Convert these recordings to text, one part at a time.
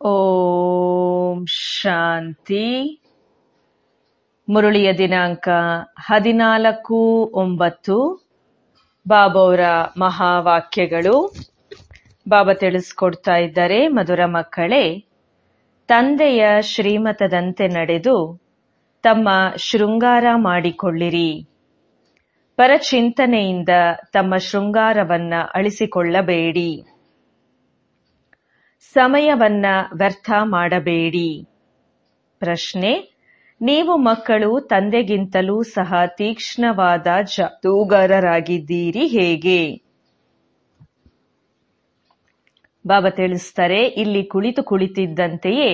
ಓಂ ಶಾಂತಿ. ಮುರುಳಿಯ ದಿನಾಂಕ 14/9. ಬಾಬಾವರ ಮಹಾವಾಕ್ಯಗಳು. ಬಾಬಾ ತಿಳಿಸ್ಕೊಡ್ತಾ ಇದ್ದಾರೆ, ಮಧುರ ಮಕ್ಕಳೇ, ತಂದೆಯ ಶ್ರೀಮತದಂತೆ ನಡೆದು ತಮ್ಮ ಶೃಂಗಾರ ಮಾಡಿಕೊಳ್ಳಿರಿ. ಪರಚಿಂತನೆಯಿಂದ ತಮ್ಮ ಶೃಂಗಾರವನ್ನ ಅಳಿಸಿಕೊಳ್ಳಬೇಡಿ. ಸಮಯವನ್ನ ವ್ಯರ್ಥ ಮಾಡಬೇಡಿ. ಪ್ರಶ್ನೆ: ನೀವು ಮಕ್ಕಳು ತಂದೆಗಿಂತಲೂ ಸಹ ತೀಕ್ಷ್ಣವಾದ ಜಾದೂಗಾರರಾಗಿದ್ದೀರಿ ಹೇಗೆ? ಬಾಬಾ ತಿಳಿಸ್ತಾರೆ, ಇಲ್ಲಿ ಕುಳಿತಿದ್ದಂತೆಯೇ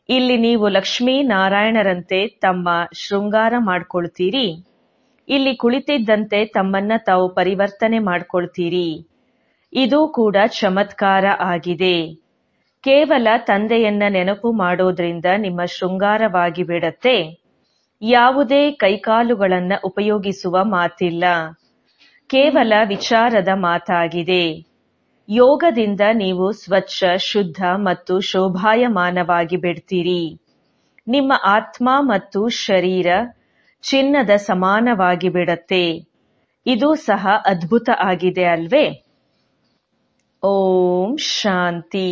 ಇಲ್ಲಿ ನೀವು ಲಕ್ಷ್ಮೀ ನಾರಾಯಣರಂತೆ ತಮ್ಮ ಶೃಂಗಾರ ಮಾಡ್ಕೊಳ್ತೀರಿ. ಇಲ್ಲಿ ಕುಳಿತಿದ್ದಂತೆ ತಮ್ಮನ್ನ ತಾವು ಪರಿವರ್ತನೆ ಮಾಡ್ಕೊಳ್ತೀರಿ. ಇದು ಕೂಡ ಚಮತ್ಕಾರ ಆಗಿದೆ. ಕೇವಲ ತಂದೆಯನ್ನ ನೆನಪು ಮಾಡೋದ್ರಿಂದ ನಿಮ್ಮ ಶೃಂಗಾರವಾಗಿ ಬಿಡತ್ತೆ. ಯಾವುದೇ ಕೈಕಾಲುಗಳನ್ನ ಉಪಯೋಗಿಸುವ ಮಾತಿಲ್ಲ. ಕೇವಲ ವಿಚಾರದ ಮಾತಾಗಿದೆ. ಯೋಗದಿಂದ ನೀವು ಸ್ವಚ್ಛ, ಶುದ್ಧ ಮತ್ತು ಶೋಭಾಯಮಾನವಾಗಿ ಬಿಡ್ತೀರಿ. ನಿಮ್ಮ ಆತ್ಮ ಮತ್ತು ಶರೀರ ಚಿನ್ನದ ಸಮಾನವಾಗಿ ಬಿಡತ್ತೆ. ಇದು ಸಹ ಅದ್ಭುತ ಆಗಿದೆ ಅಲ್ವೇ? ಓಂ ಶಾಂತಿ.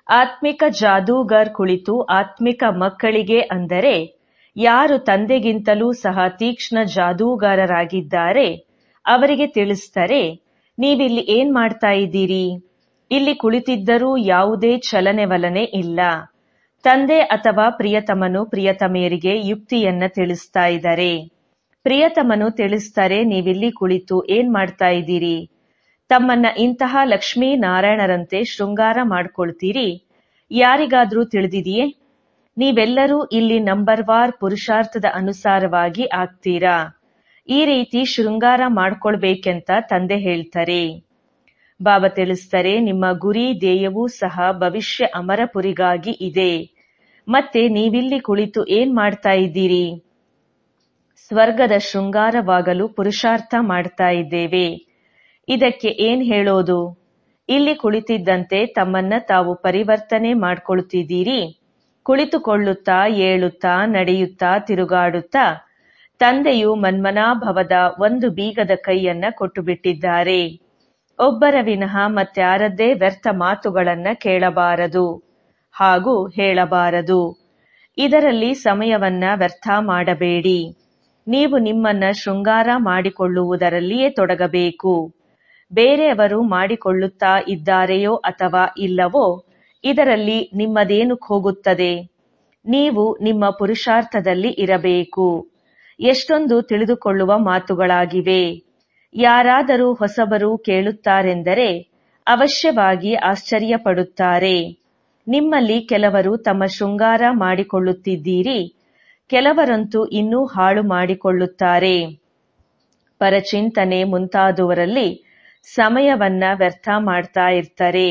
ಆತ್ಮಿಕ ಜಾದೂಗರ್ ಕುಳಿತು ಆತ್ಮಿಕ ಮಕ್ಕಳಿಗೆ, ಅಂದರೆ ಯಾರು ತಂದೆಗಿಂತಲೂ ಸಹ ತೀಕ್ಷ್ಣ ಜಾದೂಗಾರರಾಗಿದ್ದಾರೆ, ಅವರಿಗೆ ತಿಳಿಸ್ತಾರೆ, ನೀವಿಲ್ಲಿ ಏನ್ ಮಾಡ್ತಾ ಇದ್ದೀರಿ? ಇಲ್ಲಿ ಕುಳಿತಿದ್ದರೂ ಯಾವುದೇ ಚಲನೆವಲನೆ ಇಲ್ಲ. ತಂದೆ ಅಥವಾ ಪ್ರಿಯತಮನು ಪ್ರಿಯತಮೆಯರಿಗೆ ಯುಕ್ತಿಯನ್ನ ತಿಳಿಸ್ತಾ ಇದ್ದಾರೆ. ಪ್ರಿಯತಮನು ತಿಳಿಸ್ತಾರೆ, ನೀವಿಲ್ಲಿ ಕುಳಿತು ಏನ್ ಮಾಡ್ತಾ ಇದ್ದೀರಿ? ತಮ್ಮನ್ನ ಇಂತಹ ಲಕ್ಷ್ಮೀ ನಾರಾಯಣರಂತೆ ಶೃಂಗಾರ ಮಾಡ್ಕೊಳ್ತೀರಿ. ಯಾರಿಗಾದ್ರೂ ತಿಳಿದಿದೆಯೇ? ನೀವೆಲ್ಲರೂ ಇಲ್ಲಿ ನಂಬರ್ವಾರ್ ಪುರುಷಾರ್ಥದ ಅನುಸಾರವಾಗಿ ಆಗ್ತೀರಾ. ಈ ರೀತಿ ಶೃಂಗಾರ ಮಾಡ್ಕೊಳ್ಬೇಕೆಂತ ತಂದೆ ಹೇಳ್ತಾರೆ. ಬಾಬಾ ತಿಳಿಸ್ತಾರೆ, ನಿಮ್ಮ ಗುರಿ ಧ್ಯೇಯವೂ ಸಹ ಭವಿಷ್ಯ ಅಮರಪುರಿಗಾಗಿ ಇದೆ. ಮತ್ತೆ ನೀವಿಲ್ಲಿ ಕುಳಿತು ಏನ್ ಮಾಡ್ತಾ ಇದ್ದೀರಿ? ಸ್ವರ್ಗದ ಶೃಂಗಾರವಾಗಲು ಪುರುಷಾರ್ಥ ಮಾಡ್ತಾ ಇದ್ದೇವೆ. ಇದಕ್ಕೆ ಏನ್ ಹೇಳೋದು? ಇಲ್ಲಿ ಕುಳಿತಿದ್ದಂತೆ ತಮ್ಮನ್ನ ತಾವು ಪರಿವರ್ತನೆ ಮಾಡ್ಕೊಳ್ತಿದ್ದೀರಿ. ಕುಳಿತುಕೊಳ್ಳುತ್ತಾ, ಏಳುತ್ತಾ, ನಡೆಯುತ್ತಾ, ತಿರುಗಾಡುತ್ತಾ ತಂದೆಯು ಮನ್ಮನಾಭವದ ಒಂದು ಬೀಗದ ಕೈಯನ್ನ ಕೊಟ್ಟು ಬಿಟ್ಟಿದ್ದಾರೆ. ಒಬ್ಬರ ವಿನಃ ಮತ್ಯಾರದ್ದೇ ವ್ಯರ್ಥ ಮಾತುಗಳನ್ನ ಕೇಳಬಾರದು ಹಾಗೂ ಹೇಳಬಾರದು. ಇದರಲ್ಲಿ ಸಮಯವನ್ನ ವ್ಯರ್ಥ ಮಾಡಬೇಡಿ. ನೀವು ನಿಮ್ಮನ್ನ ಶೃಂಗಾರ ಮಾಡಿಕೊಳ್ಳುವುದರಲ್ಲಿಯೇ ತೊಡಗಬೇಕು. ಬೇರೆಯವರು ಮಾಡಿಕೊಳ್ಳುತ್ತಾ ಇದ್ದಾರೆಯೋ ಅಥವಾ ಇಲ್ಲವೋ, ಇದರಲ್ಲಿ ನಿಮ್ಮದೇನು ಹೋಗುತ್ತದೆ? ನೀವು ನಿಮ್ಮ ಪುರುಷಾರ್ಥದಲ್ಲಿ ಇರಬೇಕು. ಎಷ್ಟೊಂದು ತಿಳಿದುಕೊಳ್ಳುವ ಮಾತುಗಳಾಗಿವೆ. ಯಾರಾದರೂ ಹೊಸಬರು ಕೇಳುತ್ತಾರೆಂದರೆ ಅವಶ್ಯವಾಗಿ ಆಶ್ಚರ್ಯ ಪಡುತ್ತಾರೆ. ನಿಮ್ಮಲ್ಲಿ ಕೆಲವರು ತಮ್ಮ ಶೃಂಗಾರ ಮಾಡಿಕೊಳ್ಳುತ್ತಿದ್ದೀರಿ, ಕೆಲವರಂತೂ ಇನ್ನೂ ಹಾಳು ಮಾಡಿಕೊಳ್ಳುತ್ತಾರೆ. ಪರಚಿಂತನೆ ಮುಂತಾದವರಲ್ಲಿ ಸಮಯವನ್ನ ವ್ಯರ್ಥ ಮಾಡ್ತಾ ಇರ್ತಾರೆ.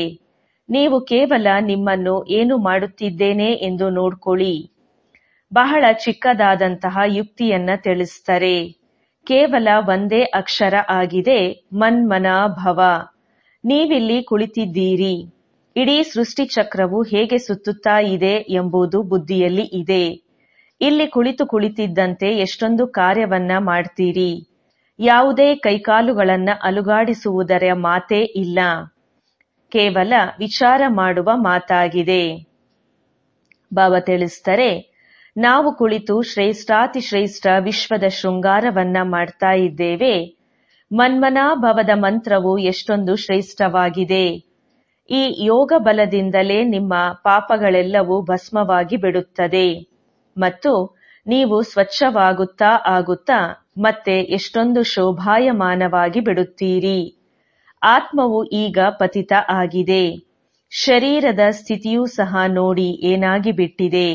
ನೀವು ಕೇವಲ ನಿಮ್ಮನ್ನು ಏನು ಮಾಡುತ್ತಿದ್ದೇನೆ ಎಂದು ನೋಡ್ಕೊಳ್ಳಿ. ಬಹಳ ಚಿಕ್ಕದಾದಂತಹ ಯುಕ್ತಿಯನ್ನ ತಿಳಿಸ್ತಾರೆ. ಕೇವಲ ಒಂದೇ ಅಕ್ಷರ ಆಗಿದೆ, ಮನ್ಮನಾಭವ. ನೀವಿಲ್ಲಿ ಕುಳಿತಿದ್ದೀರಿ. ಇಡೀ ಸೃಷ್ಟಿ ಚಕ್ರವು ಹೇಗೆ ಸುತ್ತುತ್ತಾ ಇದೆ ಎಂಬುದು ಬುದ್ಧಿಯಲ್ಲಿ ಇದೆ. ಇಲ್ಲಿ ಕುಳಿತಿದ್ದಂತೆ ಎಷ್ಟೊಂದು ಕಾರ್ಯವನ್ನ ಮಾಡ್ತೀರಿ. ಯಾವುದೇ ಕೈಕಾಲುಗಳನ್ನ ಅಲುಗಾಡಿಸುವುದರ ಮಾತೇ ಇಲ್ಲ. ಕೇವಲ ವಿಚಾರ ಮಾಡುವ ಮಾತಾಗಿದೆ. ಬಾಬಾ ತಿಳಿಸ್ತಾರೆ, ನಾವು ಕುಳಿತು ಶ್ರೇಷ್ಠಾತಿಶ್ರೇಷ್ಠ ವಿಶ್ವದ ಶೃಂಗಾರವನ್ನ ಮಾಡ್ತಾ ಇದ್ದೇವೆ. ಮನ್ಮನಾಭವದ ಮಂತ್ರವು ಎಷ್ಟೊಂದು ಶ್ರೇಷ್ಠವಾಗಿದೆ. ಈ ಯೋಗ ಬಲದಿಂದಲೇ ನಿಮ್ಮ ಪಾಪಗಳೆಲ್ಲವೂ ಭಸ್ಮವಾಗಿ ಬಿಡುತ್ತದೆ ಮತ್ತು ನೀವು ಸ್ವಚ್ಛವಾಗುತ್ತಾ ಆಗುತ್ತಾ ಮತ್ತೆ ಎಷ್ಟೊಂದು ಶೋಭಾಯಮಾನವಾಗಿ ಬಿಡುತ್ತೀರಿ. ಆತ್ಮವು ಈಗ ಪತಿತ ಆಗಿದೆ. ಶರೀರದ ಸ್ಥಿತಿಯೂ ಸಹ ನೋಡಿ ಏನಾಗಿ ಬಿಟ್ಟಿದೆ.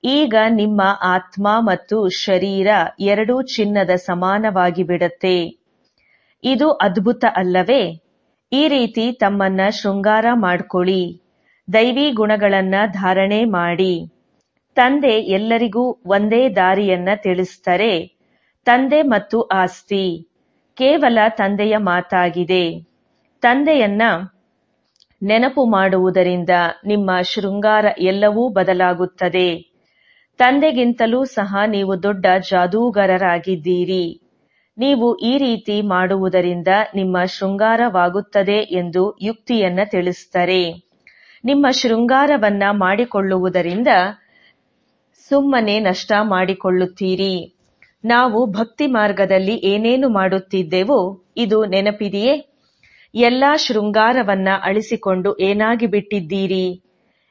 ಈಗ ನಿಮ್ಮ ಆತ್ಮ ಮತ್ತು ಶರೀರ ಎರಡೂ ಚಿನ್ನದ ಸಮಾನವಾಗಿ ಬಿಡತ್ತೆ. ಇದು ಅದ್ಭುತ ಅಲ್ಲವೇ? ಈ ರೀತಿ ತಮ್ಮನ್ನ ಶೃಂಗಾರ ಮಾಡ್ಕೊಳ್ಳಿ. ದೈವಿ ಗುಣಗಳನ್ನ ಧಾರಣೆ ಮಾಡಿ. ತಂದೆ ಎಲ್ಲರಿಗೂ ಒಂದೇ ದಾರಿಯನ್ನ ತಿಳಿಸ್ತಾರೆ. ತಂದೆ ಮತ್ತು ಆಸ್ತಿ ಕೇವಲ ತಂದೆಯ ಮಾತಾಗಿದೆ. ತಂದೆಯನ್ನ ನೆನಪು ಮಾಡುವುದರಿಂದ ನಿಮ್ಮ ಶೃಂಗಾರ ಎಲ್ಲವೂ ಬದಲಾಗುತ್ತದೆ. ತಂದೆಗಿಂತಲೂ ಸಹ ನೀವು ದೊಡ್ಡ ಜಾದೂಗಾರರಾಗಿದ್ದೀರಿ. ನೀವು ಈ ರೀತಿ ಮಾಡುವುದರಿಂದ ನಿಮ್ಮ ಶೃಂಗಾರವಾಗುತ್ತದೆ ಎಂದು ಯುಕ್ತಿಯನ್ನ ತಿಳಿಸುತ್ತಾರೆ. ನಿಮ್ಮ ಶೃಂಗಾರವನ್ನ ಮಾಡಿಕೊಳ್ಳುವುದರಿಂದ ಸುಮ್ಮನೆ ನಷ್ಟ ಮಾಡಿಕೊಳ್ಳುತ್ತೀರಿ. ನಾವು ಭಕ್ತಿ ಮಾರ್ಗದಲ್ಲಿ ಏನೇನು ಮಾಡುತ್ತಿದ್ದೆವೋ ಇದು ನೆನಪಿದೆಯೇ? ಎಲ್ಲಾ ಶೃಂಗಾರವನ್ನ ಅಳಿಸಿಕೊಂಡು ಏನಾಗಿ ಬಿಟ್ಟಿದ್ದೀರಿ?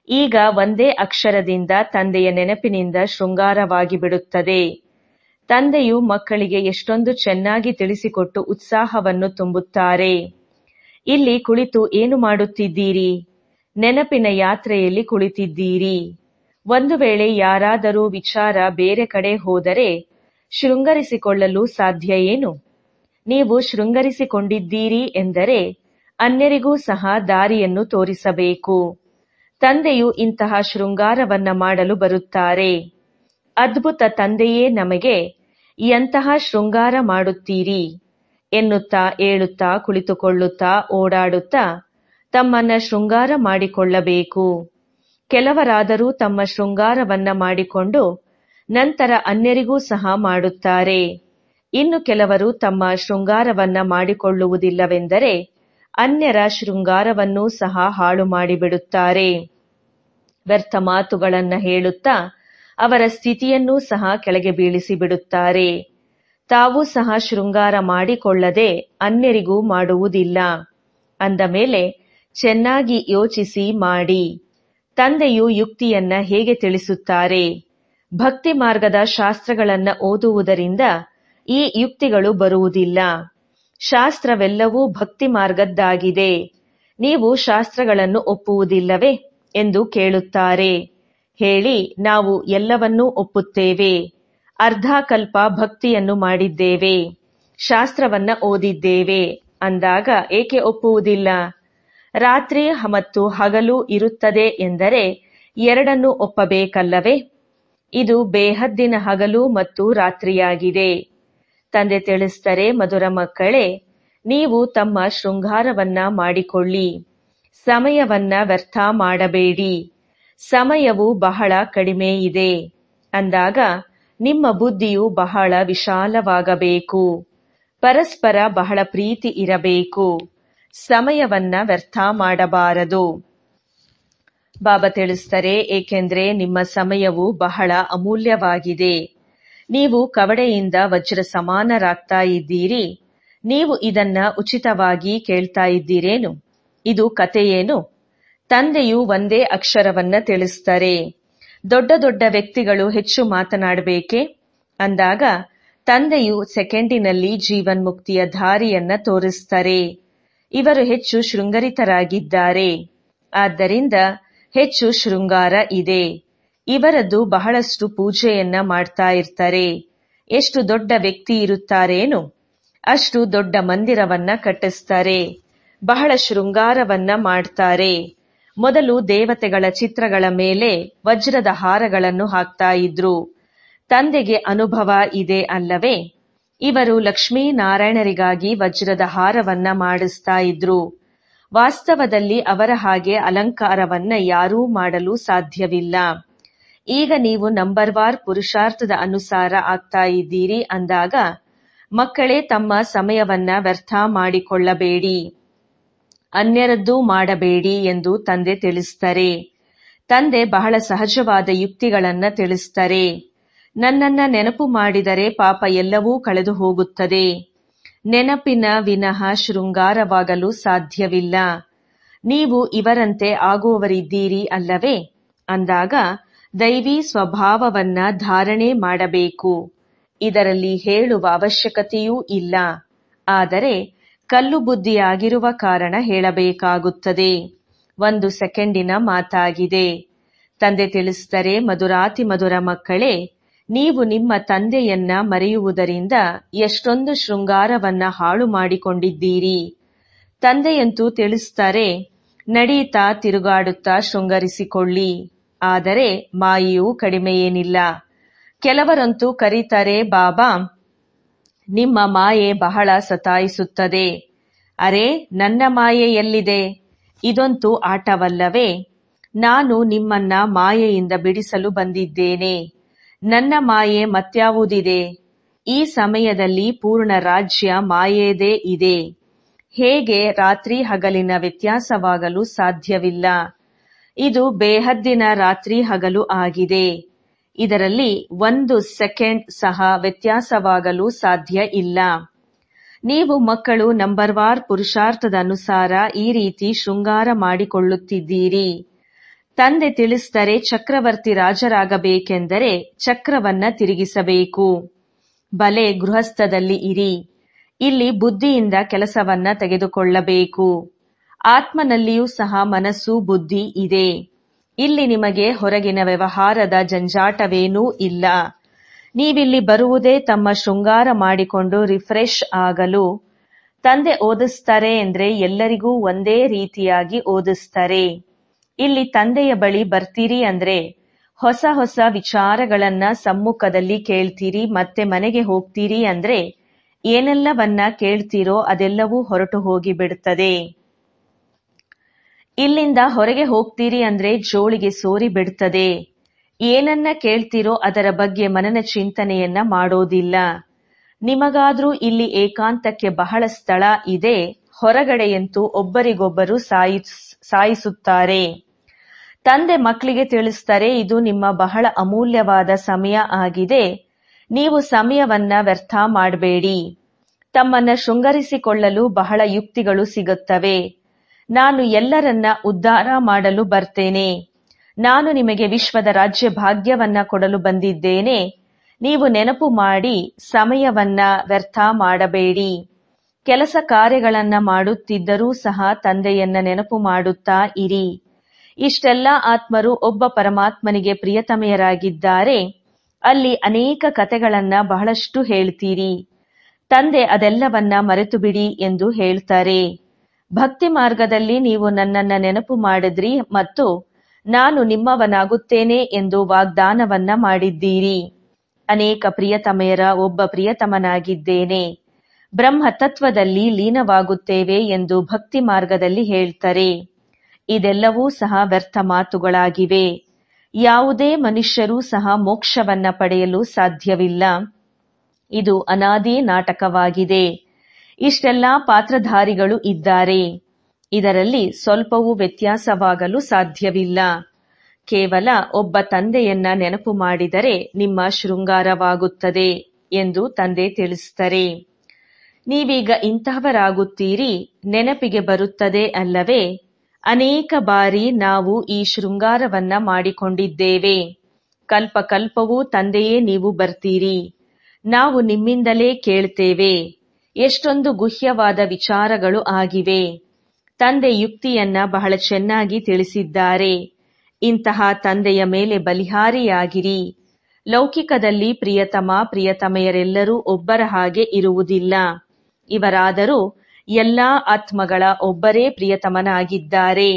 ಈಗ ಒಂದೇ ಅಕ್ಷರದಿಂದ ತಂದೆಯ ನೆನಪಿನಿಂದ ಶೃಂಗಾರವಾಗಿ ಬಿಡುತ್ತದೆ. ತಂದೆಯು ಮಕ್ಕಳಿಗೆ ಎಷ್ಟೊಂದು ಚೆನ್ನಾಗಿ ತಿಳಿಸಿಕೊಟ್ಟು ಉತ್ಸಾಹವನ್ನು ತುಂಬುತ್ತಾರೆ. ಇಲ್ಲಿ ಕುಳಿತು ಏನು ಮಾಡುತ್ತಿದ್ದೀರಿ? ನೆನಪಿನ ಯಾತ್ರೆಯಲ್ಲಿ ಕುಳಿತಿದ್ದೀರಿ. ಒಂದು ವೇಳೆ ಯಾರಾದರೂ ವಿಚಾರ ಬೇರೆ ಕಡೆ ಹೋದರೆ ಶೃಂಗರಿಸಿಕೊಳ್ಳಲು ಸಾಧ್ಯ ಏನು? ನೀವು ಶೃಂಗರಿಸಿಕೊಂಡಿದ್ದೀರಿ ಎಂದರೆ ಅನ್ಯರಿಗೂ ಸಹ ದಾರಿಯನ್ನು ತೋರಿಸಬೇಕು. ತಂದೆಯು ಇಂತಹ ಶೃಂಗಾರವನ್ನ ಮಾಡಲು ಬರುತ್ತಾರೆ. ಅದ್ಭುತ ತಂದೆಯೇ ನಮಗೆ ಎಂತಹ ಶೃಂಗಾರ ಮಾಡುತ್ತೀರಿ ಎನ್ನುತ್ತಾ ಏಳುತ್ತಾ ಕುಳಿತುಕೊಳ್ಳುತ್ತಾ ಓಡಾಡುತ್ತಾ ತಮ್ಮನ್ನ ಶೃಂಗಾರ ಮಾಡಿಕೊಳ್ಳಬೇಕು. ಕೆಲವರಾದರೂ ತಮ್ಮ ಶೃಂಗಾರವನ್ನ ಮಾಡಿಕೊಂಡು ನಂತರ ಅನ್ಯರಿಗೂ ಸಹ ಮಾಡುತ್ತಾರೆ. ಇನ್ನು ಕೆಲವರು ತಮ್ಮ ಶೃಂಗಾರವನ್ನ ಮಾಡಿಕೊಳ್ಳುವುದಿಲ್ಲವೆಂದರೆ ಅನ್ಯರ ಶೃಂಗಾರವನ್ನೂ ಸಹ ಹಾಳು ಮಾಡಿಬಿಡುತ್ತಾರೆ. ವ್ಯರ್ಥ ಮಾತುಗಳನ್ನ ಹೇಳುತ್ತಾ ಅವರ ಸ್ಥಿತಿಯನ್ನೂ ಸಹ ಕೆಳಗೆ ಬೀಳಿಸಿ ಬಿಡುತ್ತಾರೆ. ತಾವು ಸಹ ಶೃಂಗಾರ ಮಾಡಿಕೊಳ್ಳದೆ ಅನ್ಯರಿಗೂ ಮಾಡುವುದಿಲ್ಲ. ಅಂದ ಮೇಲೆ ಚೆನ್ನಾಗಿ ಯೋಚಿಸಿ ಮಾಡಿ. ತಂದೆಯು ಯುಕ್ತಿಯನ್ನ ಹೇಗೆ ತಿಳಿಸುತ್ತಾರೆ? ಭಕ್ತಿ ಮಾರ್ಗದ ಶಾಸ್ತ್ರಗಳನ್ನ ಓದುವುದರಿಂದ ಈ ಯುಕ್ತಿಗಳು ಬರುವುದಿಲ್ಲ. ಶಾಸ್ತ್ರವೆಲ್ಲವೂ ಭಕ್ತಿ ಮಾರ್ಗದ್ದಾಗಿದೆ. ನೀವು ಶಾಸ್ತ್ರಗಳನ್ನು ಒಪ್ಪುವುದಿಲ್ಲವೇ ಎಂದು ಕೇಳುತ್ತಾರೆ. ಹೇಳಿ, ನಾವು ಎಲ್ಲವನ್ನೂ ಒಪ್ಪುತ್ತೇವೆ. ಅರ್ಧ ಕಲ್ಪ ಭಕ್ತಿಯನ್ನು ಮಾಡಿದ್ದೇವೆ, ಶಾಸ್ತ್ರವನ್ನ ಓದಿದ್ದೇವೆ ಅಂದಾಗ ಏಕೆ ಒಪ್ಪುವುದಿಲ್ಲ? ರಾತ್ರಿ ಮತ್ತು ಹಗಲು ಇರುತ್ತದೆ ಎಂದರೆ ಎರಡನ್ನೂ ಒಪ್ಪಬೇಕಲ್ಲವೇ? ಇದು ಬೇಹದ್ದಿನ ಹಗಲು ಮತ್ತು ರಾತ್ರಿಯಾಗಿದೆ. ತಂದೆ ತಿಳಿಸ್ತಾರೆ, ಮಧುರ ಮಕ್ಕಳೇ, ನೀವು ತಮ್ಮ ಶೃಂಗಾರವನ್ನ ಮಾಡಿಕೊಳ್ಳಿ. ಸಮಯವನ್ನ ವ್ಯರ್ಥ ಮಾಡಬೇಡಿ. ಸಮಯವು ಬಹಳ ಕಡಿಮೆ ಇದೆ ಅಂದಾಗ ನಿಮ್ಮ ಬುದ್ಧಿಯು ಬಹಳ ವಿಶಾಲವಾಗಬೇಕು. ಪರಸ್ಪರ ಬಹಳ ಪ್ರೀತಿ ಇರಬೇಕು. ಸಮಯವನ್ನ ವ್ಯರ್ಥ ಮಾಡಬಾರದು. ಬಾಬಾ ತಿಳಿಸ್ತಾರೆ, ಏಕೆಂದ್ರೆ ನಿಮ್ಮ ಸಮಯವು ಬಹಳ ಅಮೂಲ್ಯವಾಗಿದೆ. ನೀವು ಕವಡೆಯಿಂದ ವಜ್ರ ಸಮಾನರಾಗ್ತಾ ಇದ್ದೀರಿ. ನೀವು ಇದನ್ನ ಉಚಿತವಾಗಿ ಕೇಳ್ತಾ ಇದ್ದೀರೇನು? ಇದು ಕಥೆಯೇನು? ತಂದೆಯು ಒಂದೇ ಅಕ್ಷರವನ್ನ ತಿಳಿಸ್ತಾರೆ. ದೊಡ್ಡ ದೊಡ್ಡ ವ್ಯಕ್ತಿಗಳು ಹೆಚ್ಚು ಮಾತನಾಡಬೇಕೆ ಅಂದಾಗ ತಂದೆಯು ಸೆಕೆಂಡಿನಲ್ಲಿ ಜೀವನ್ಮುಕ್ತಿಯ ದಾರಿಯನ್ನ ತೋರಿಸ್ತಾರೆ. ಇವರು ಹೆಚ್ಚು ಶೃಂಗರಿತರಾಗಿದ್ದಾರೆ, ಆದ್ದರಿಂದ ಹೆಚ್ಚು ಶೃಂಗಾರ ಇದೆ. ಇವರದ್ದು ಬಹಳಷ್ಟು ಪೂಜೆಯನ್ನ ಮಾಡ್ತಾ ಇರ್ತಾರೆ. ಎಷ್ಟು ದೊಡ್ಡ ವ್ಯಕ್ತಿ ಇರುತ್ತಾರೇನು ಅಷ್ಟು ದೊಡ್ಡ ಮಂದಿರವನ್ನ ಕಟ್ಟಿಸ್ತಾರೆ. ಬಹಳ ಶೃಂಗಾರವನ್ನ ಮಾಡ್ತಾರೆ. ಮೊದಲು ದೇವತೆಗಳ ಚಿತ್ರಗಳ ಮೇಲೆ ವಜ್ರದ ಹಾರಗಳನ್ನು ಹಾಕ್ತಾ ಇದ್ರು. ತಂದೆಗೆ ಅನುಭವ ಇದೆ ಅಲ್ಲವೇ? ಇವರು ಲಕ್ಷ್ಮೀನಾರಾಯಣರಿಗಾಗಿ ವಜ್ರದ ಹಾರವನ್ನ ಮಾಡಿಸ್ತಾ ಇದ್ರು. ವಾಸ್ತವದಲ್ಲಿ ಅವರ ಹಾಗೆ ಅಲಂಕಾರವನ್ನ ಯಾರೂ ಮಾಡಲು ಸಾಧ್ಯವಿಲ್ಲ. ಈಗ ನೀವು ನಂಬರ್ವಾರ್ ಪುರುಷಾರ್ಥದ ಅನುಸಾರ ಆಗ್ತಾ ಇದ್ದೀರಿ ಅಂದಾಗ ಮಕ್ಕಳೇ, ತಮ್ಮ ಸಮಯವನ್ನ ವ್ಯರ್ಥ ಮಾಡಿಕೊಳ್ಳಬೇಡಿ, ಅನ್ಯರದ್ದು ಮಾಡಬೇಡಿ ಎಂದು ತಂದೆ ತಿಳಿಸ್ತಾರೆ. ತಂದೆ ಬಹಳ ಸಹಜವಾದ ಯುಕ್ತಿಗಳನ್ನ ತಿಳಿಸ್ತಾರೆ. ನನ್ನನ್ನ ನೆನಪು ಮಾಡಿದರೆ ಪಾಪ ಎಲ್ಲವೂ ಕಳೆದು ಹೋಗುತ್ತದೆ. ನೆನಪಿನ ವಿನಃ ಶೃಂಗಾರವಾಗಲು ಸಾಧ್ಯವಿಲ್ಲ. ನೀವು ಇವರಂತೆ ಆಗುವವರಿದ್ದೀರಿ ಅಲ್ಲವೇ ಅಂದಾಗ ದೈವಿ ಸ್ವಭಾವವನ್ನ ಧಾರಣೆ ಮಾಡಬೇಕು. ಇದರಲ್ಲಿ ಹೇಳುವ ಅವಶ್ಯಕತೆಯೂ ಇಲ್ಲ. ಆದರೆ ಕಲ್ಲು ಬುದ್ಧಿಯಾಗಿರುವ ಕಾರಣ ಹೇಳಬೇಕಾಗುತ್ತದೆ. 1 ಸೆಕೆಂಡಿನ ಮಾತಾಗಿದೆ. ತಂದೆ ತಿಳಿಸಿದರೆ, ಮಧುರಾತಿ ಮಧುರ ಮಕ್ಕಳೇ, ನೀವು ನಿಮ್ಮ ತಂದೆಯನ್ನ ಮರೆಯುವುದರಿಂದ ಎಷ್ಟೊಂದು ಶೃಂಗಾರವನ್ನ ಹಾಳು ಮಾಡಿಕೊಂಡಿದ್ದೀರಿ. ತಂದೆಯಂತೂ ತಿಳಿಸ್ತಾರೆ, ನಡೀತಾ ತಿರುಗಾಡುತ್ತಾ ಶೃಂಗರಿಸಿಕೊಳ್ಳಿ. ಆದರೆ ಮಾಯೆಯೂ ಕಡಿಮೆಯೇನಿಲ್ಲ. ಕೆಲವರಂತೂ ಕರೀತಾರೆ, ಬಾಬಾ ನಿಮ್ಮ ಮಾಯೆ ಬಹಳ ಸತಾಯಿಸುತ್ತದೆ. ಅರೆ, ನನ್ನ ಮಾಯೆ ಎಲ್ಲಿದೆ? ಇದಂತೂ ಆಟವಲ್ಲವೇ? ನಾನು ನಿಮ್ಮನ್ನ ಮಾಯೆಯಿಂದ ಬಿಡಿಸಲು ಬಂದಿದ್ದೇನೆ. ನನ್ನ ಮಾಯೆ ಮತ್ಯಾವುದಿದೆ? ಈ ಸಮಯದಲ್ಲಿ ಪೂರ್ಣ ರಾಜ್ಯ ಮಾಯೆದೇ ಇದೆ. ಹೇಗೆ ರಾತ್ರಿ ಹಗಲಿನ ವ್ಯತ್ಯಾಸವಾಗಲು ಸಾಧ್ಯವಿಲ್ಲ. ಇದು ಬೇಹದ್ದಿನ ರಾತ್ರಿ ಹಗಲು ಆಗಿದೆ. ಇದರಲ್ಲಿ 1 ಸೆಕೆಂಡ್ ಸಹ ವ್ಯತ್ಯಾಸವಾಗಲು ಸಾಧ್ಯ ಇಲ್ಲ. ನೀವು ಮಕ್ಕಳು ನಂಬರ್ವಾರ್ ಪುರುಷಾರ್ಥದ ಅನುಸಾರ ಈ ರೀತಿ ಶೃಂಗಾರ ಮಾಡಿಕೊಳ್ಳುತ್ತಿದ್ದೀರಿ. ತಂದೆ ತಿಳಿಸಿದರೆ ಚಕ್ರವರ್ತಿ ರಾಜರಾಗಬೇಕೆಂದರೆ ಚಕ್ರವನ್ನ ತಿರುಗಿಸಬೇಕು. ಬಲೆ ಗೃಹಸ್ಥದಲ್ಲಿ ಇರಿ. ಇಲ್ಲಿ ಬುದ್ಧಿಯಿಂದ ಕೆಲಸವನ್ನ ತೆಗೆದುಕೊಳ್ಳಬೇಕು. ಆತ್ಮನಲ್ಲಿಯೂ ಸಹ ಮನಸ್ಸು ಬುದ್ಧಿ ಇದೆ. ಇಲ್ಲಿ ನಿಮಗೆ ಹೊರಗಿನ ವ್ಯವಹಾರದ ಜಂಜಾಟವೇನೂ ಇಲ್ಲ. ನೀವಿಲ್ಲಿ ಬರುವುದೇ ತಮ್ಮ ಶೃಂಗಾರ ಮಾಡಿಕೊಂಡು ರಿಫ್ರೆಶ್ ಆಗಲು. ತಂದೆ ಓದಿಸ್ತಾರೆ ಅಂದ್ರೆ ಎಲ್ಲರಿಗೂ ಒಂದೇ ರೀತಿಯಾಗಿ ಓದಿಸ್ತಾರೆ. ಇಲ್ಲಿ ತಂದೆಯ ಬಳಿ ಬರ್ತೀರಿ ಅಂದ್ರೆ ಹೊಸ ಹೊಸ ವಿಚಾರಗಳನ್ನ ಸಮ್ಮುಖದಲ್ಲಿ ಕೇಳ್ತೀರಿ. ಮತ್ತೆ ಮನೆಗೆ ಹೋಗ್ತೀರಿ ಅಂದ್ರೆ ಏನೆಲ್ಲವನ್ನ ಕೇಳ್ತೀರೋ ಅದೆಲ್ಲವೂ ಹೊರಟು ಹೋಗಿ ಬಿಡುತ್ತದೆ. ಇಲ್ಲಿಂದ ಹೊರಗೆ ಹೋಗ್ತೀರಿ ಅಂದ್ರೆ ಜೋಳಿಗೆ ಸೋರಿ ಬಿಡುತ್ತದೆ. ಏನನ್ನ ಕೇಳ್ತೀರೋ ಅದರ ಬಗ್ಗೆ ಮನನ ಚಿಂತನೆಯನ್ನ ಮಾಡೋದಿಲ್ಲ. ನಿಮಗಾದ್ರೂ ಇಲ್ಲಿ ಏಕಾಂತಕ್ಕೆ ಬಹಳ ಸ್ಥಳ ಇದೆ. ಹೊರಗಡೆಯಂತೂ ಒಬ್ಬರಿಗೊಬ್ಬರು ಸಾಯಿಸುತ್ತಾರೆ. ತಂದೆ ಮಕ್ಕಳಿಗೆ ತಿಳಿಸ್ತಾರೆ, ಇದು ನಿಮ್ಮ ಬಹಳ ಅಮೂಲ್ಯವಾದ ಸಮಯ ಆಗಿದೆ. ನೀವು ಸಮಯವನ್ನ ವ್ಯರ್ಥ ಮಾಡಬೇಡಿ. ತಮ್ಮನ್ನ ಶೃಂಗರಿಸಿಕೊಳ್ಳಲು ಬಹಳ ಯುಕ್ತಿಗಳು ಸಿಗುತ್ತವೆ. ನಾನು ಎಲ್ಲರನ್ನ ಉದ್ಧಾರ ಮಾಡಲು ಬರ್ತೇನೆ. ನಾನು ನಿಮಗೆ ವಿಶ್ವದ ರಾಜ್ಯ ಭಾಗ್ಯವನ್ನ ಕೊಡಲು ಬಂದಿದ್ದೇನೆ. ನೀವು ನೆನಪು ಮಾಡಿ ಸಮಯವನ್ನ ವ್ಯರ್ಥ ಮಾಡಬೇಡಿ. ಕೆಲಸ ಕಾರ್ಯಗಳನ್ನ ಮಾಡುತ್ತಿದ್ದರೂ ಸಹ ತಂದೆಯನ್ನ ನೆನಪು ಮಾಡುತ್ತಾ ಇರಿ. ಇಷ್ಟೆಲ್ಲ ಆತ್ಮರು ಒಬ್ಬ ಪರಮಾತ್ಮನಿಗೆ ಪ್ರಿಯತಮೆಯರಾಗಿದ್ದಾರೆ. ಅಲ್ಲಿ ಅನೇಕ ಕಥೆಗಳನ್ನ ಬಹಳಷ್ಟು ಹೇಳ್ತೀರಿ. ತಂದೆ ಅದೆಲ್ಲವನ್ನ ಮರೆತು ಬಿಡಿ ಎಂದು ಹೇಳ್ತಾರೆ. ಭಕ್ತಿ ಮಾರ್ಗದಲ್ಲಿ ನೀವು ನನ್ನನ್ನ ನೆನಪು ಮಾಡಿದ್ರಿ ಮತ್ತು ನಾನು ನಿಮ್ಮವನಾಗುತ್ತೇನೆ ಎಂದು ವಾಗ್ದಾನವನ್ನ ಮಾಡಿದ್ದೀರಿ. ಅನೇಕ ಪ್ರಿಯತಮೆಯರ ಒಬ್ಬ ಪ್ರಿಯತಮನಾಗಿದ್ದೇನೆ. ಬ್ರಹ್ಮ ತತ್ವದಲ್ಲಿ ಲೀನವಾಗುತ್ತೇವೆ ಎಂದು ಭಕ್ತಿ ಮಾರ್ಗದಲ್ಲಿ ಹೇಳ್ತಾರೆ. ಇದೆಲ್ಲವೂ ಸಹ ವ್ಯರ್ಥ ಮಾತುಗಳಾಗಿವೆ. ಯಾವುದೇ ಮನುಷ್ಯರೂ ಸಹ ಮೋಕ್ಷವನ್ನ ಪಡೆಯಲು ಸಾಧ್ಯವಿಲ್ಲ. ಇದು ಅನಾದಿ ನಾಟಕವಾಗಿದೆ. ಇಷ್ಟೆಲ್ಲಾ ಪಾತ್ರಧಾರಿಗಳು ಇದ್ದಾರೆ. ಇದರಲ್ಲಿ ಸ್ವಲ್ಪವೂ ವ್ಯತ್ಯಾಸವಾಗಲು ಸಾಧ್ಯವಿಲ್ಲ. ಕೇವಲ ಒಬ್ಬ ತಂದೆಯನ್ನ ನೆನಪು ಮಾಡಿದರೆ ನಿಮ್ಮ ಶೃಂಗಾರವಾಗುತ್ತದೆ ಎಂದು ತಂದೆ ತಿಳಿಸುತ್ತಾರೆ. ನೀವೀಗ ಇಂತಹವರಾಗುತ್ತೀರಿ. ನೆನಪಿಗೆ ಬರುತ್ತದೆ ಅಲ್ಲವೇ? ಅನೇಕ ಬಾರಿ ನಾವು ಈ ಶೃಂಗಾರವನ್ನ ಮಾಡಿಕೊಂಡಿದ್ದೇವೆ. ಕಲ್ಪ ಕಲ್ಪವೂ ತಂದೆಯೇ ನೀವು ಬರ್ತೀರಿ. ನಾವು ನಿಮ್ಮಿಂದಲೇ ಕೇಳ್ತೇವೆ. ಎಷ್ಟೊಂದು ಗುಹ್ಯವಾದ ವಿಚಾರಗಳು ಆಗಿವೆ. ತಂದೆ ಯುಕ್ತಿಯನ್ನ ಬಹಳ ಚೆನ್ನಾಗಿ ತಿಳಿಸಿದ್ದಾರೆ. ಇಂತಹ ತಂದೆಯ ಮೇಲೆ ಬಲಿಹಾರಿಯಾಗಿರಿ. ಲೌಕಿಕದಲ್ಲಿ ಪ್ರಿಯತಮ ಪ್ರಿಯತಮೆಯರೆಲ್ಲರೂ ಒಬ್ಬರ ಹಾಗೆ ಇರುವುದಿಲ್ಲ. ಇವರಾದರೂ ಎಲ್ಲಾ ಆತ್ಮಗಳ ಒಬ್ಬರೇ ಪ್ರಿಯತಮನಾಗಿದ್ದಾರೆ.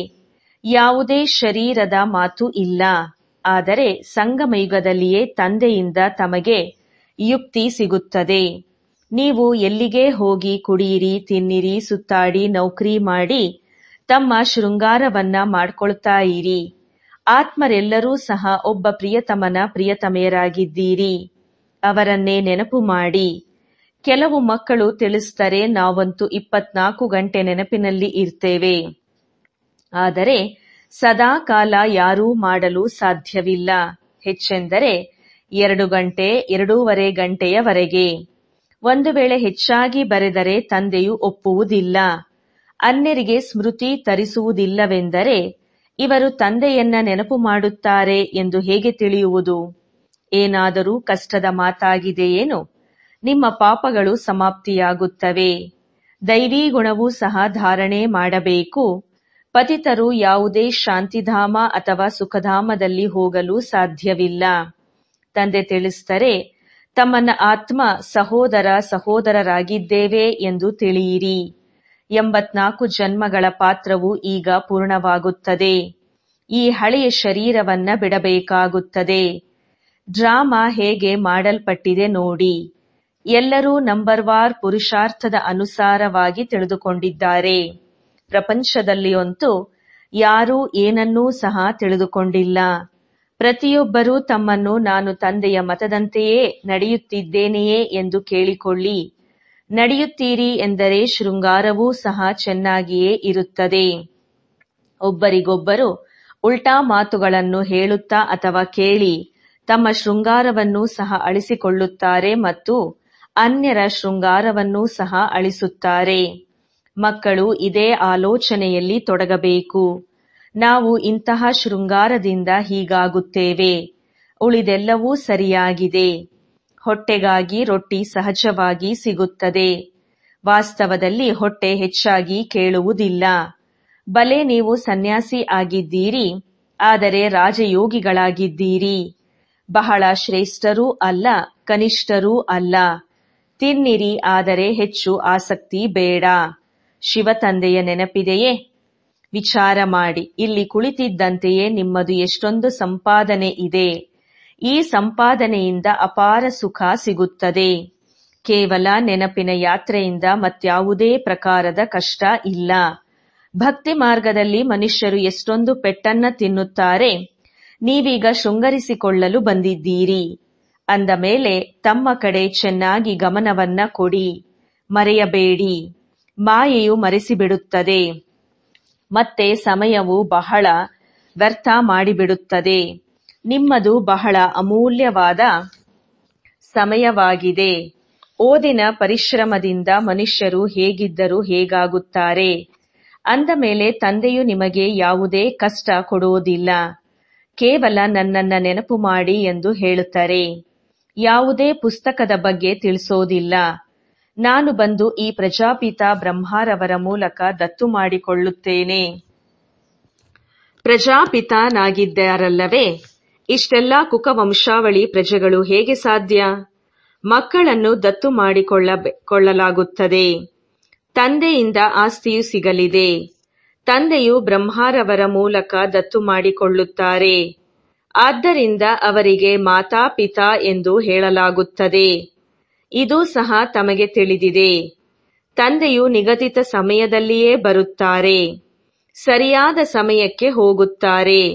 ಯಾವುದೇ ಶರೀರದ ಮಾತು ಇಲ್ಲ. ಆದರೆ ಸಂಗಮಯುಗದಲ್ಲಿಯೇ ತಂದೆಯಿಂದ ತಮಗೆ ಯುಕ್ತಿ ಸಿಗುತ್ತದೆ. ನೀವು ಎಲ್ಲಿಗೆ ಹೋಗಿ ಕುಡಿಯಿರಿ, ತಿನ್ನಿರಿ, ಸುತ್ತಾಡಿ, ನೌಕರಿ ಮಾಡಿ ತಮ್ಮ ಶೃಂಗಾರವನ್ನ ಮಾಡ್ಕೊಳ್ತಾ ಇರಿ. ಆತ್ಮರೆಲ್ಲರೂ ಸಹ ಒಬ್ಬ ಪ್ರಿಯತಮನ ಪ್ರಿಯತಮೆಯರಾಗಿದ್ದೀರಿ. ಅವರನ್ನೇ ನೆನಪು ಮಾಡಿ. ಕೆಲವು ಮಕ್ಕಳು ತಿಳಿಸ್ತಾರೆ, ನಾವಂತೂ 24 ಗಂಟೆ ನೆನಪಿನಲ್ಲಿ ಇರ್ತೇವೆ. ಆದರೆ ಸದಾ ಕಾಲ ಯಾರೂ ಮಾಡಲು ಸಾಧ್ಯವಿಲ್ಲ. ಹೆಚ್ಚೆಂದರೆ 2 ಗಂಟೆ 2.5 ಗಂಟೆಯವರೆಗೆ. ಒಂದು ವೇಳೆ ಹೆಚ್ಚಾಗಿ ಬರೆದರೆ ತಂದೆಯು ಒಪ್ಪುವುದಿಲ್ಲ. ಅನ್ಯರಿಗೆ ಸ್ಮೃತಿ ತರಿಸುವುದಿಲ್ಲವೆಂದರೆ ಇವರು ತಂದೆಯನ್ನ ನೆನಪು ಮಾಡುತ್ತಾರೆ ಎಂದು ಹೇಗೆ ತಿಳಿಯುವುದು? ಏನಾದರೂ ಕಷ್ಟದ ಮಾತಾಗಿದೆಯೇನು? ನಿಮ್ಮ ಪಾಪಗಳು ಸಮಾಪ್ತಿಯಾಗುತ್ತವೆ. ದೈವೀ ಗುಣವೂ ಸಹ ಧಾರಣೆ ಮಾಡಬೇಕು. ಪತಿತರು ಯಾವುದೇ ಶಾಂತಿಧಾಮ ಅಥವಾ ಸುಖಧಾಮದಲ್ಲಿ ಹೋಗಲು ಸಾಧ್ಯವಿಲ್ಲ. ತಂದೆ ತಿಳಿಸ್ತಾರೆ, ತಮ್ಮನ್ನ ಆತ್ಮ ಸಹೋದರರಾಗಿದ್ದೇವೆ ಎಂದು ತಿಳಿಯಿರಿ. 84 ಜನ್ಮಗಳ ಪಾತ್ರವು ಈಗ ಪೂರ್ಣವಾಗುತ್ತದೆ. ಈ ಹಳೆಯ ಶರೀರವನ್ನ ಬಿಡಬೇಕಾಗುತ್ತದೆ. ಡ್ರಾಮಾ ಹೇಗೆ ಮಾಡಲ್ಪಟ್ಟಿದೆ ನೋಡಿ. ಎಲ್ಲರೂ ನಂಬರ್ವಾರ್ ಪುರುಷಾರ್ಥದ ಅನುಸಾರವಾಗಿ ತಿಳಿದುಕೊಂಡಿದ್ದಾರೆ. ಪ್ರಪಂಚದಲ್ಲಿಯಂತೂ ಯಾರೂ ಏನನ್ನೂ ಸಹ ತಿಳಿದುಕೊಂಡಿಲ್ಲ. ಪ್ರತಿಯೊಬ್ಬರೂ ತಮ್ಮನ್ನು ನಾನು ತಂದೆಯ ಮತದಂತೆಯೇ ನಡೆಯುತ್ತಿದ್ದೇನೆಯೇ ಎಂದು ಕೇಳಿಕೊಳ್ಳಿ. ನಡೆಯುತ್ತೀರಿ ಎಂದರೆ ಶೃಂಗಾರವೂ ಸಹ ಚೆನ್ನಾಗಿಯೇ ಇರುತ್ತದೆ. ಒಬ್ಬರಿಗೊಬ್ಬರು ಉಲ್ಟಾ ಮಾತುಗಳನ್ನು ಹೇಳುತ್ತಾ ಅಥವಾ ಕೇಳಿ ತಮ್ಮ ಶೃಂಗಾರವನ್ನೂ ಸಹ ಅಳಿಸಿಕೊಳ್ಳುತ್ತಾರೆ ಮತ್ತು ಅನ್ಯರ ಶೃಂಗಾರವನ್ನೂ ಸಹ ಅಳಿಸುತ್ತಾರೆ. ಮಕ್ಕಳು ಇದೇ ಆಲೋಚನೆಯಲ್ಲಿ ತೊಡಗಬೇಕು. ನಾವು ಇಂತಹ ಶೃಂಗಾರದಿಂದ ಹೀಗಾಗುತ್ತೇವೆ, ಉಳಿದೆಲ್ಲವೂ ಸರಿಯಾಗಿದೆ. ಹೊಟ್ಟೆಗಾಗಿ ರೊಟ್ಟಿ ಸಹಜವಾಗಿ ಸಿಗುತ್ತದೆ. ವಾಸ್ತವದಲ್ಲಿ ಹೊಟ್ಟೆ ಹೆಚ್ಚಾಗಿ ಕೇಳುವುದಿಲ್ಲ. ಬಲೆ ನೀವು ಸನ್ಯಾಸಿ ಆಗಿದ್ದೀರಿ, ಆದರೆ ರಾಜಯೋಗಿಗಳಾಗಿದ್ದೀರಿ. ಬಹಳ ಶ್ರೇಷ್ಠರೂ ಅಲ್ಲ, ಕನಿಷ್ಠರೂ ಅಲ್ಲ. ತಿನ್ನಿರಿ, ಆದರೆ ಹೆಚ್ಚು ಆಸಕ್ತಿ ಬೇಡ. ಶಿವತಂದೆಯ ನೆನಪಿದೆಯೇ? ವಿಚಾರ ಮಾಡಿ. ಇಲ್ಲಿ ಕುಳಿತಿದ್ದಂತೆಯೇ ನಿಮ್ಮದು ಎಷ್ಟೊಂದು ಸಂಪಾದನೆ ಇದೆ. ಈ ಸಂಪಾದನೆಯಿಂದ ಅಪಾರ ಸುಖ ಸಿಗುತ್ತದೆ. ಕೇವಲ ನೆನಪಿನ ಯಾತ್ರೆಯಿಂದ ಮತ್ಯಾವುದೇ ಪ್ರಕಾರದ ಕಷ್ಟ ಇಲ್ಲ. ಭಕ್ತಿ ಮಾರ್ಗದಲ್ಲಿ ಮನುಷ್ಯರು ಎಷ್ಟೊಂದು ಪೆಟ್ಟನ್ನ ತಿನ್ನುತ್ತಾರೆ. ನೀವೀಗ ಶೃಂಗರಿಸಿಕೊಳ್ಳಲು ಬಂದಿದ್ದೀರಿ ಅಂದ ಮೇಲೆ ತಮ್ಮ ಕಡೆ ಚೆನ್ನಾಗಿ ಗಮನವನ್ನ ಕೊಡಿ. ಮರೆಯಬೇಡಿ. ಮಾಯೆಯು ಮರೆಸಿಬಿಡುತ್ತದೆ. ಮತ್ತೆ ಸಮಯವು ಬಹಳ ವ್ಯರ್ಥ ಮಾಡಿಬಿಡುತ್ತದೆ. ನಿಮ್ಮದು ಬಹಳ ಅಮೂಲ್ಯವಾದ ಸಮಯವಾಗಿದೆ. ಓದಿನ ಪರಿಶ್ರಮದಿಂದ ಮನುಷ್ಯರು ಹೇಗಿದ್ದರೂ ಹೇಗಾಗುತ್ತಾರೆ. ಅಂದ ಮೇಲೆ ತಂದೆಯು ನಿಮಗೆ ಯಾವುದೇ ಕಷ್ಟ ಕೊಡುವುದಿಲ್ಲ. ಕೇವಲ ನನ್ನನ್ನ ನೆನಪು ಮಾಡಿ ಎಂದು ಹೇಳುತ್ತಾರೆ. ಯಾವುದೇ ಪುಸ್ತಕದ ಬಗ್ಗೆ ತಿಳಿಸೋದಿಲ್ಲ. ನಾನು ಬಂದು ಈ ಪ್ರಜಾಪಿತ ಬ್ರಹ್ಮರವರ ಮೂಲಕ ದತ್ತು ಮಾಡಿಕೊಳ್ಳುತ್ತೇನೆ. ಪ್ರಜಾಪಿತನಾಗಿದ್ದಾರಲ್ಲವೇ? ಇಷ್ಟೆಲ್ಲ ಕುಕವಂಶಾವಳಿ ಪ್ರಜೆಗಳು ಹೇಗೆ ಸಾಧ್ಯ? ಮಕ್ಕಳನ್ನು ದತ್ತು ಮಾಡಿಕೊಳ್ಳಲಾಗುತ್ತದೆ. ತಂದೆಯಿಂದ ಆಸ್ತಿಯು ಸಿಗಲಿದೆ. ತಂದೆಯು ಬ್ರಹ್ಮರವರ ಮೂಲಕ ದತ್ತು ಮಾಡಿಕೊಳ್ಳುತ್ತಾರೆ. ಆದ್ದರಿಂದ ಅವರಿಗೆ ಮಾತಾಪಿತಾ ಎಂದು ಹೇಳಲಾಗುತ್ತದೆ. ಇದು ಸಹ ತಮಗೆ ತಿಳಿದಿದೆ. ತಂದೆಯು ನಿಗದಿತ ಸಮಯದಲ್ಲಿಯೇ ಬರುತ್ತಾರೆ. ಸರಿಯಾದ ಸಮಯಕ್ಕೆ ಹೋಗುತ್ತಾರೆ.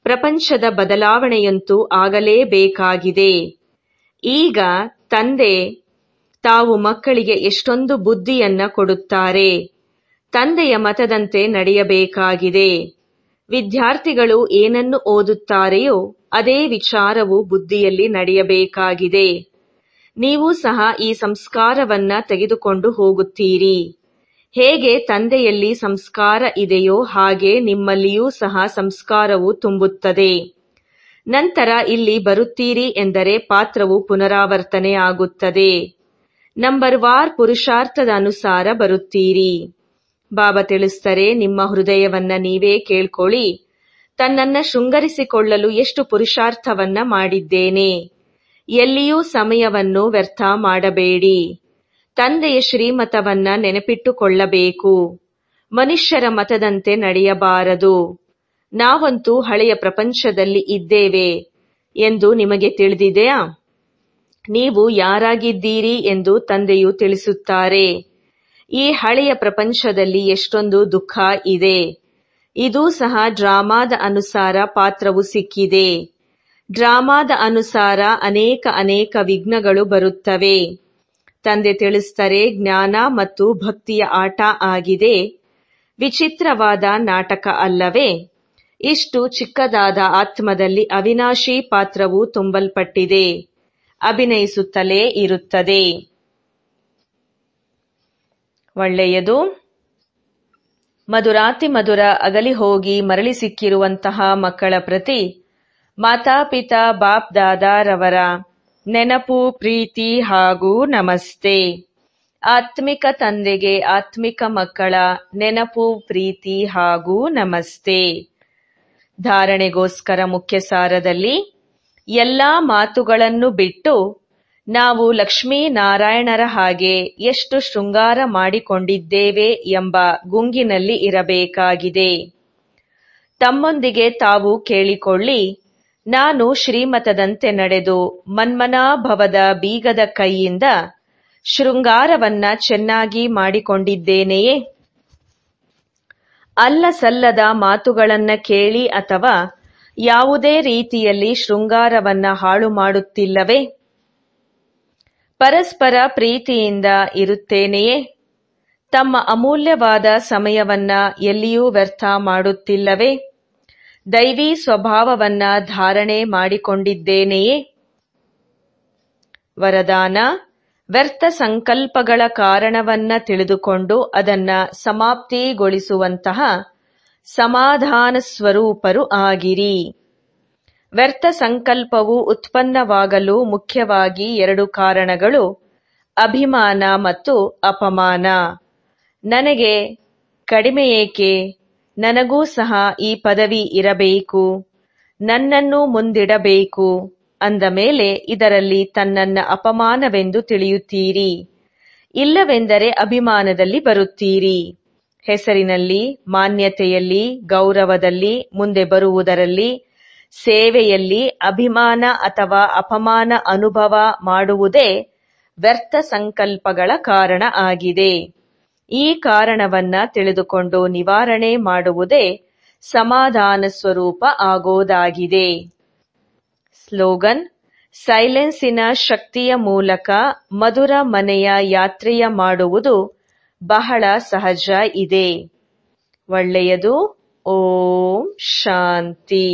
ಪ್ರಪಂಚದ ಬದಲಾವಣೆಯಂತೂ ಆಗಲೇಬೇಕಾಗಿದೆ. ಈಗ ತಂದೆ ತಾವು ಮಕ್ಕಳಿಗೆ ಎಷ್ಟೊಂದು ಬುದ್ಧಿಯನ್ನ ಕೊಡುತ್ತಾರೆ. ತಂದೆಯ ಮತದಂತೆ ನಡೆಯಬೇಕಾಗಿದೆ. ವಿದ್ಯಾರ್ಥಿಗಳು ಏನನ್ನು ಓದುತ್ತಾರೆಯೋ ಅದೇ ವಿಚಾರವು ಬುದ್ಧಿಯಲ್ಲಿ ನಡೆಯಬೇಕಾಗಿದೆ. ನೀವು ಸಹ ಈ ಸಂಸ್ಕಾರವನ್ನ ತೆಗೆದುಕೊಂಡು ಹೋಗುತ್ತೀರಿ. ಹೇಗೆ ತಂದೆಯಲ್ಲಿ ಸಂಸ್ಕಾರ ಇದೆಯೋ ಹಾಗೆ ನಿಮ್ಮಲ್ಲಿಯೂ ಸಹ ಸಂಸ್ಕಾರವು ತುಂಬುತ್ತದೆ. ನಂತರ ಇಲ್ಲಿ ಬರುತ್ತೀರಿ ಎಂದರೆ ಪಾತ್ರವು ಪುನರಾವರ್ತನೆ ಆಗುತ್ತದೆ. ನಂಬರ್ ವಾರ್ ಪುರುಷಾರ್ಥದ ಅನುಸಾರ ಬರುತ್ತೀರಿ. ಬಾಬಾ ತಿಳಿಸ್ತಾರೆ, ನಿಮ್ಮ ಹೃದಯವನ್ನ ನೀವೇ ಕೇಳ್ಕೊಳ್ಳಿ. ತನ್ನನ್ನ ಶೃಂಗರಿಸಿಕೊಳ್ಳಲು ಎಷ್ಟು ಪುರುಷಾರ್ಥವನ್ನ ಮಾಡಿದ್ದೇನೆ. ಎಲ್ಲಿಯೂ ಸಮಯವನ್ನು ವ್ಯರ್ಥ ಮಾಡಬೇಡಿ. ತಂದೆಯ ಶ್ರೀಮತವನ್ನ ನೆನಪಿಟ್ಟುಕೊಳ್ಳಬೇಕು. ಮನುಷ್ಯರ ಮತದಂತೆ ನಡೆಯಬಾರದು. ನಾವಂತೂ ಹಳೆಯ ಪ್ರಪಂಚದಲ್ಲಿ ಇದ್ದೇವೆ ಎಂದು ನಿಮಗೆ ತಿಳಿದಿದೆಯಾ? ನೀವು ಯಾರಾಗಿದ್ದೀರಿ ಎಂದು ತಂದೆಯು ತಿಳಿಸುತ್ತಾರೆ. ಈ ಹಳೆಯ ಪ್ರಪಂಚದಲ್ಲಿ ಎಷ್ಟೊಂದು ದುಃಖ ಇದೆ. ಇದೂ ಸಹ ಡ್ರಾಮಾದ ಅನುಸಾರ ಪಾತ್ರವು ಸಿಕ್ಕಿದೆ. ಡ್ರಾಮಾದ ಅನುಸಾರ ಅನೇಕ ವಿಘ್ನಗಳು ಬರುತ್ತವೆ. ತಂದೆ ತಿಳಿಸ್ತಾರೆ, ಜ್ಞಾನ ಮತ್ತು ಭಕ್ತಿಯ ಆಟ ಆಗಿದೆ. ವಿಚಿತ್ರವಾದ ನಾಟಕ ಅಲ್ಲವೇ? ಇಷ್ಟು ಚಿಕ್ಕದಾದ ಆತ್ಮದಲ್ಲಿ ಅವಿನಾಶಿ ಪಾತ್ರವು ತುಂಬಲ್ಪಟ್ಟಿದೆ. ಅಭಿನಯಿಸುತ್ತಲೇ ಇರುತ್ತದೆ. ಒಳ್ಳೆಯದು. ಮಧುರಾತಿ ಮಧುರ ಅಗಲಿ ಹೋಗಿ ಮರಳಿ ಸಿಕ್ಕಿರುವಂತಹ ಮಕ್ಕಳ ಪ್ರತಿ ಮಾತಾಪಿತಾ ಬಾಪ್ ದಾದಾರವರ ನೆನಪು, ಪ್ರೀತಿ ಹಾಗೂ ನಮಸ್ತೆ. ಆತ್ಮಿಕ ತಂದೆಗೆ ಆತ್ಮಿಕ ಮಕ್ಕಳ ನೆನಪು, ಪ್ರೀತಿ ಹಾಗೂ ನಮಸ್ತೆ. ಧಾರಣೆಗೋಸ್ಕರ ಮುಖ್ಯ ಸಾರದಲ್ಲಿ ಎಲ್ಲಾ ಮಾತುಗಳನ್ನು ಬಿಟ್ಟು ನಾವು ಲಕ್ಷ್ಮೀನಾರಾಯಣರ ಹಾಗೆ ಎಷ್ಟು ಶೃಂಗಾರ ಮಾಡಿಕೊಂಡಿದ್ದೇವೆ ಎಂಬ ಗುಂಗಿನಲ್ಲಿ ಇರಬೇಕಾಗಿದೆ. ತಮ್ಮೊಂದಿಗೆ ತಾವು ಕೇಳಿಕೊಳ್ಳಿ, ನಾನು ಶ್ರೀಮತದಂತೆ ನಡೆದು ಮನ್ಮನಾಭವದ ಬೀಗದ ಕೈಯಿಂದ ಶೃಂಗಾರವನ್ನ ಚೆನ್ನಾಗಿ ಮಾಡಿಕೊಂಡಿದ್ದೇನೆಯೇ? ಅಲ್ಲ ಸಲ್ಲದ ಮಾತುಗಳನ್ನ ಕೇಳಿ ಅಥವಾ ಯಾವುದೇ ರೀತಿಯಲ್ಲಿ ಶೃಂಗಾರವನ್ನ ಹಾಳು ಮಾಡುತ್ತಿಲ್ಲವೇ? ಪರಸ್ಪರ ಪ್ರೀತಿಯಿಂದ ಇರುತ್ತೇನೆಯೇ? ತಮ್ಮ ಅಮೂಲ್ಯವಾದ ಸಮಯವನ್ನ ಎಲ್ಲಿಯೂ ವ್ಯರ್ಥ ಮಾಡುತ್ತಿಲ್ಲವೇ? ದೈವಿ ಸ್ವಭಾವವನ್ನ ಧಾರಣೆ ಮಾಡಿಕೊಂಡಿದ್ದೇನೆಯೇ? ವರದಾನ: ವ್ಯರ್ಥ ಸಂಕಲ್ಪಗಳ ಕಾರಣವನ್ನ ತಿಳಿದುಕೊಂಡು ಅದನ್ನ ಸಮಾಪ್ತಿಗೊಳಿಸುವಂತಹ ಸಮಾಧಾನ ಸ್ವರೂಪರು ಆಗಿರಿ. ವ್ಯರ್ಥ ಸಂಕಲ್ಪವು ಉತ್ಪನ್ನವಾಗಲು ಮುಖ್ಯವಾಗಿ 2 ಕಾರಣಗಳು: ಅಭಿಮಾನ ಮತ್ತು ಅಪಮಾನ. ನನಗೆ ಕಡಿಮೆ ಏಕೆ? ನನಗೂ ಸಹ ಈ ಪದವಿ ಇರಬೇಕು, ನನ್ನನ್ನು ಮುಂದಿಡಬೇಕು ಅಂದ ಮೇಲೆ ಇದರಲ್ಲಿ ತನ್ನನ್ನ ಅಪಮಾನವೆಂದು ತಿಳಿಯುತ್ತೀರಿ. ಇಲ್ಲವೆಂದರೆ ಅಭಿಮಾನದಲ್ಲಿ ಬರುತ್ತೀರಿ. ಹೆಸರಿನಲ್ಲಿ, ಮಾನ್ಯತೆಯಲ್ಲಿ, ಗೌರವದಲ್ಲಿ, ಮುಂದೆ ಬರುವುದರಲ್ಲಿ, ಸೇವೆಯಲ್ಲಿ ಅಭಿಮಾನ ಅಥವಾ ಅಪಮಾನ ಅನುಭವ ಮಾಡುವುದೇ ವ್ಯರ್ಥ ಸಂಕಲ್ಪಗಳ ಕಾರಣ ಆಗಿದೆ. ಈ ಕಾರಣವನ್ನ ತಿಳಿದುಕೊಂಡು ನಿವಾರಣೆ ಮಾಡುವುದೇ ಸಮಾಧಾನ ಸ್ವರೂಪ ಆಗೋದಾಗಿದೆ. ಸ್ಲೋಗನ್: ಸೈಲೆನ್ಸಿನ ಶಕ್ತಿಯ ಮೂಲಕ ಮಧುರ ಮನೆಯ ಯಾತ್ರೆಯ ಮಾಡುವುದು ಬಹಳ ಸಹಜ ಇದೆ. ಒಳ್ಳೆಯದು. ಓಂ ಶಾಂತಿ.